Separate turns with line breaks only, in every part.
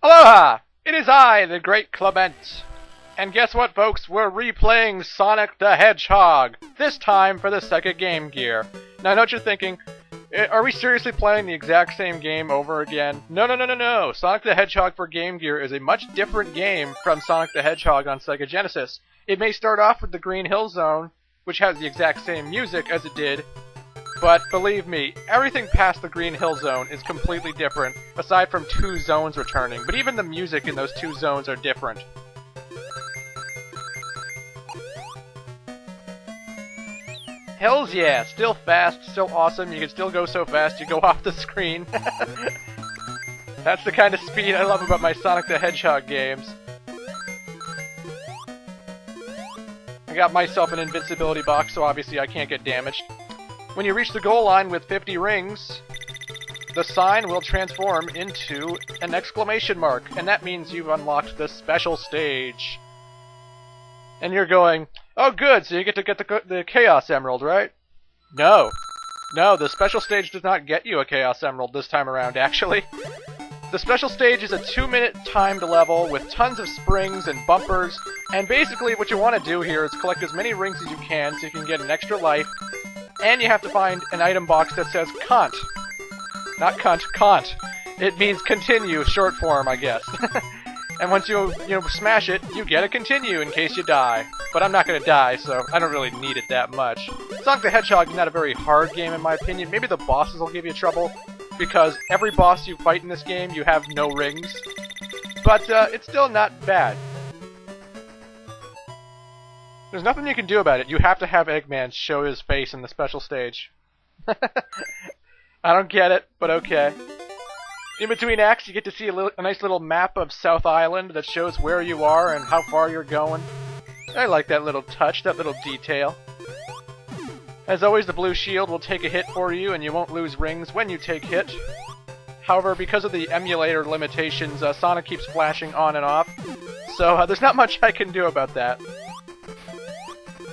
Aloha! It is I, the Great Clement. And guess what, folks? We're replaying Sonic the Hedgehog, this time for the Sega Game Gear. Now, I know what you're thinking. Are we seriously playing the exact same game over again? No. Sonic the Hedgehog for Game Gear is a much different game from Sonic the Hedgehog on Sega Genesis. It may start off with the Green Hill Zone, which has the exact same music as it did, but believe me, everything past the Green Hill Zone is completely different, aside from 2 zones returning. But even the music in those 2 zones are different. Hells yeah, still fast, still awesome, you can still go so fast you go off the screen. That's the kind of speed I love about my Sonic the Hedgehog games. I got myself an invincibility box, so obviously I can't get damaged. When you reach the goal line with 50 rings, the sign will transform into an exclamation mark, and that means you've unlocked the special stage. And you're going, oh good, so you get to get the Chaos Emerald, right? No. No, the special stage does not get you a Chaos Emerald this time around, actually. The special stage is a 2-minute timed level with tons of springs and bumpers, and basically what you want to do here is collect as many rings as you can so you can get an extra life, and you have to find an item box that says Kant. Not cunt, Kant. It means continue, short form, I guess. And once you smash it, you get a continue in case you die. But I'm not going to die, so I don't really need it that much. Sonic the Hedgehog is not a very hard game in my opinion. Maybe the bosses will give you trouble, because every boss you fight in this game, you have no rings. But it's still not bad. There's nothing you can do about it. You have to have Eggman show his face in the special stage. I don't get it, but okay. In between acts, you get to see a nice little map of South Island that shows where you are and how far you're going. I like that little touch, that little detail. As always, the blue shield will take a hit for you, and you won't lose rings when you take hit. However, because of the emulator limitations, Sonic keeps flashing on and off, so there's not much I can do about that.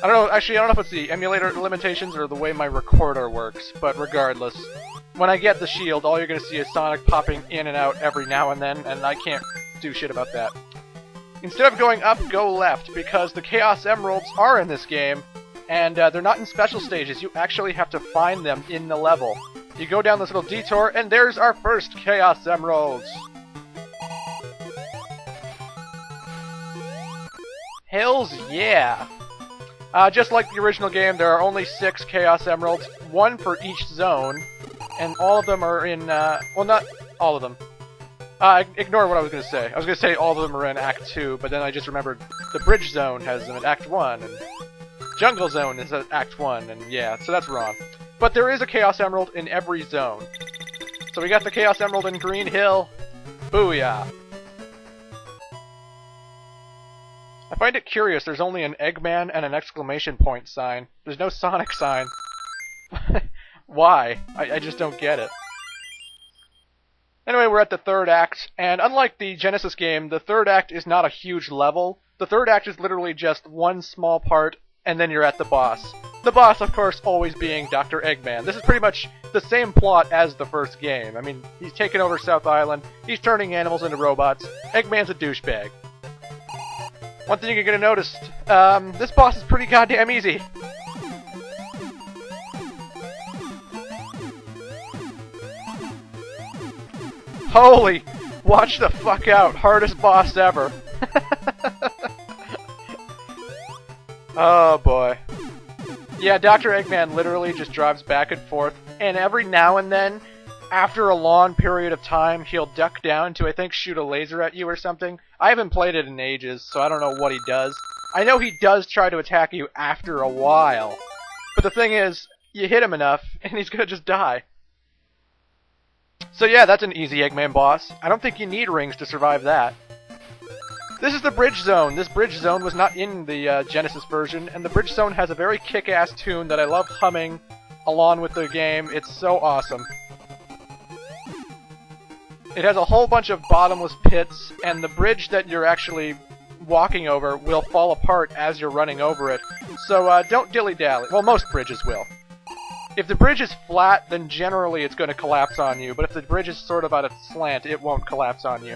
I don't know, actually, I don't know if it's the emulator limitations or the way my recorder works, but regardless. When I get the shield, all you're going to see is Sonic popping in and out every now and then, and I can't do shit about that. Instead of going up, go left, because the Chaos Emeralds are in this game, and they're not in special stages. You actually have to find them in the level. You go down this little detour, and there's our first Chaos Emeralds! Hells yeah! Just like the original game, there are only 6 Chaos Emeralds, 1 for each zone, and all of them are in, well, not all of them. Ignore what I was going to say. I was going to say all of them are in Act 2, but then I just remembered the Bridge Zone has them in Act 1, and Jungle Zone is at Act 1, and yeah, so that's wrong. But there is a Chaos Emerald in every zone. So we got the Chaos Emerald in Green Hill. Booyah! I find it curious there's only an Eggman and an exclamation point sign. There's no Sonic sign. Why? I just don't get it. Anyway, we're at the 3rd act, and unlike the Genesis game, the 3rd act is not a huge level. The 3rd act is literally just one small part, and then you're at the boss. The boss, of course, always being Dr. Eggman. This is pretty much the same plot as the first game. I mean, he's taken over South Island, he's turning animals into robots, Eggman's a douchebag. One thing you're gonna notice, this boss is pretty goddamn easy. Holy, watch the fuck out, hardest boss ever. Oh boy. Yeah, Dr. Eggman literally just drives back and forth, and every now and then, after a long period of time, he'll duck down to, I think, shoot a laser at you or something. I haven't played it in ages, so I don't know what he does. I know he does try to attack you after a while. But the thing is, you hit him enough, and he's gonna just die. So yeah, that's an easy Eggman boss. I don't think you need rings to survive that. This is the Bridge Zone. This Bridge Zone was not in the Genesis version, and the Bridge Zone has a very kick-ass tune that I love humming along with the game. It's so awesome. It has a whole bunch of bottomless pits, and the bridge that you're actually walking over will fall apart as you're running over it. So don't dilly-dally. Well, most bridges will. If the bridge is flat, then generally it's going to collapse on you, but if the bridge is sort of at a slant, it won't collapse on you.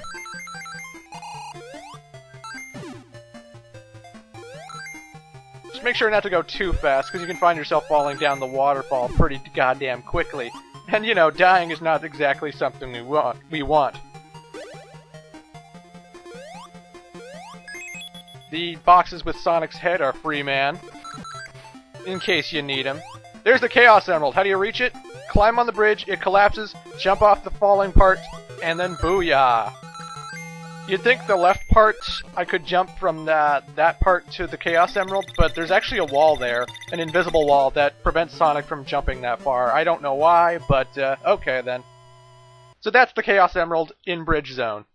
make sure not to go too fast, because you can find yourself falling down the waterfall pretty goddamn quickly. And, you know, dying is not exactly something we want. The boxes with Sonic's head are free, man. In case you need them. There's the Chaos Emerald. How do you reach it? Climb on the bridge, it collapses, jump off the falling part, and then booyah! You'd think the left part, I could jump from that part to the Chaos Emerald, but there's actually a wall there, an invisible wall, that prevents Sonic from jumping that far. I don't know why, but okay then. So that's the Chaos Emerald in Bridge Zone.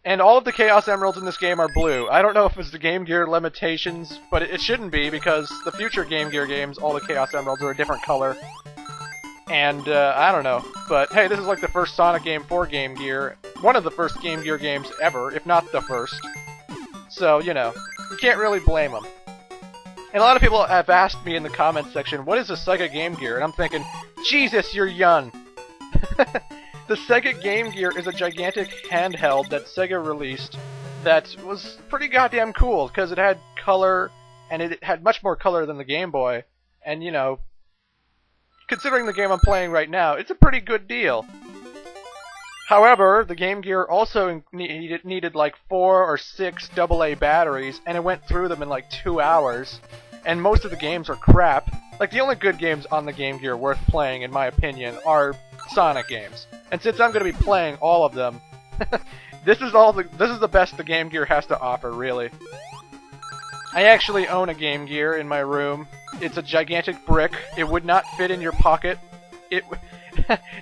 And all of the Chaos Emeralds in this game are blue. I don't know if it's the Game Gear limitations, but it shouldn't be, because the future Game Gear games, all the Chaos Emeralds are a different color. And, I don't know. But, hey, this is like the first Sonic game for Game Gear. One of the first Game Gear games ever, if not the first. So, you know, you can't really blame them. And a lot of people have asked me in the comments section, what is a Sega Game Gear? And I'm thinking, Jesus, you're young! The Sega Game Gear is a gigantic handheld that Sega released that was pretty goddamn cool, because it had color, and it had much more color than the Game Boy. And, you know, considering the game I'm playing right now, it's a pretty good deal. However, the Game Gear also needed like 4 or 6 AA batteries, and it went through them in like 2 hours. And most of the games are crap. Like, the only good games on the Game Gear worth playing, in my opinion, are Sonic games. And since I'm going to be playing all of them, this is the best the Game Gear has to offer, really. I actually own a Game Gear in my room. It's a gigantic brick. It would not fit in your pocket. It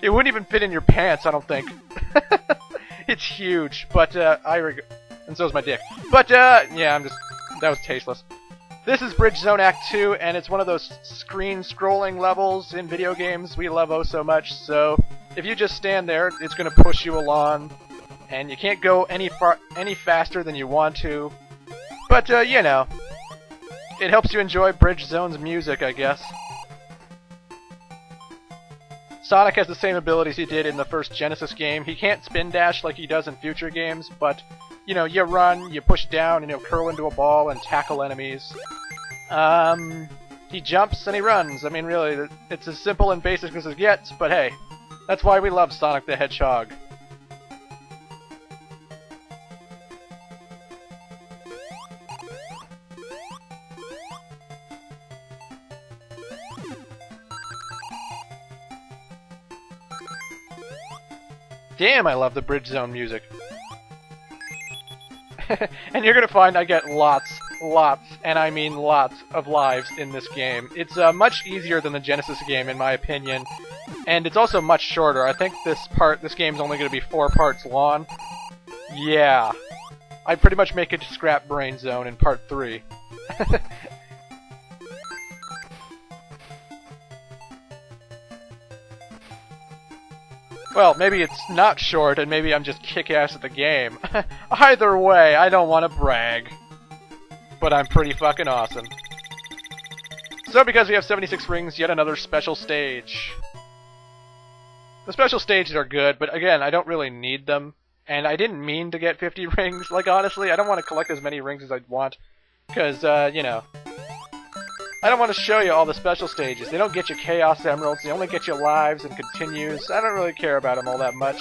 wouldn't even fit in your pants, I don't think. It's huge, but and so is my dick. But yeah, that was tasteless. This is Bridge Zone Act 2, and it's one of those screen-scrolling levels in video games we love oh so much, so if you just stand there, it's going to push you along, and you can't go any faster than you want to. But, you know, it helps you enjoy Bridge Zone's music, I guess. Sonic has the same abilities he did in the first Genesis game. He can't spin dash like he does in future games, but, you know, you run, you push down, and he'll curl into a ball and tackle enemies. He jumps and he runs. I mean, really, it's as simple and basic as it gets, but hey, that's why we love Sonic the Hedgehog. Damn, I love the Bridge Zone music. And you're gonna find I get lots, and I mean lots of lives in this game. It's much easier than the Genesis game, in my opinion, and it's also much shorter. I think this game's only gonna be 4 parts long. Yeah. I pretty much make it to Scrap Brain Zone in part 3. Well, maybe it's not short, and maybe I'm just kick-ass at the game. Either way, I don't want to brag. But I'm pretty fucking awesome. So because we have 76 rings, yet another special stage. The special stages are good, but again, I don't really need them. And I didn't mean to get 50 rings, like honestly, I don't want to collect as many rings as I'd want. Because, you know, I don't want to show you all the special stages. They don't get you Chaos Emeralds, they only get you lives and continues. I don't really care about them all that much.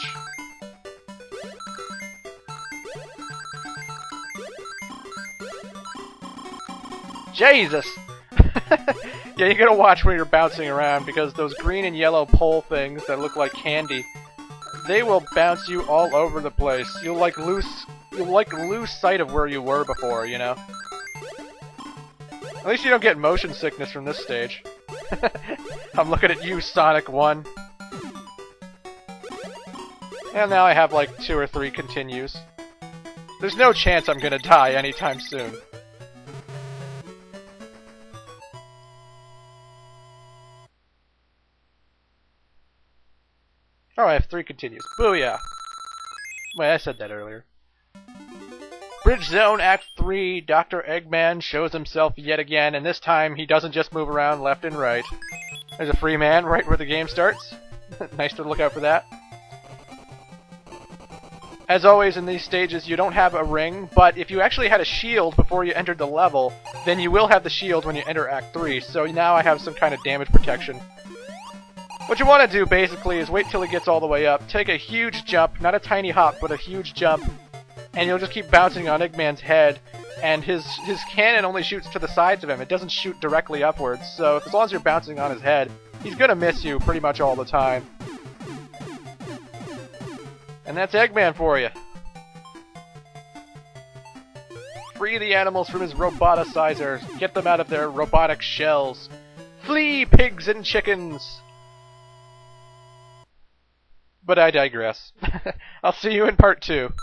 Jesus! Yeah, you gotta watch when you're bouncing around, because those green and yellow pole things that look like candy, they will bounce you all over the place. You'll lose sight of where you were before, you know? At least you don't get motion sickness from this stage. I'm looking at you, Sonic 1. And now I have like 2 or 3 continues. There's no chance I'm gonna die anytime soon. Oh, I have 3 continues. Booyah! Wait, I said that earlier. Bridge Zone Act 3, Dr. Eggman shows himself yet again, and this time he doesn't just move around left and right. There's a free man right where the game starts. Nice to look out for that. As always in these stages, you don't have a ring, but if you actually had a shield before you entered the level, then you will have the shield when you enter Act 3, so now I have some kind of damage protection. What you want to do, basically, is wait till he gets all the way up, take a huge jump, not a tiny hop, but a huge jump, and you'll just keep bouncing on Eggman's head, and his cannon only shoots to the sides of him. It doesn't shoot directly upwards, so as long as you're bouncing on his head, he's gonna miss you pretty much all the time. And that's Eggman for you. Free the animals from his roboticizers. Get them out of their robotic shells. Flee, pigs and chickens! But I digress. I'll see you in part 2.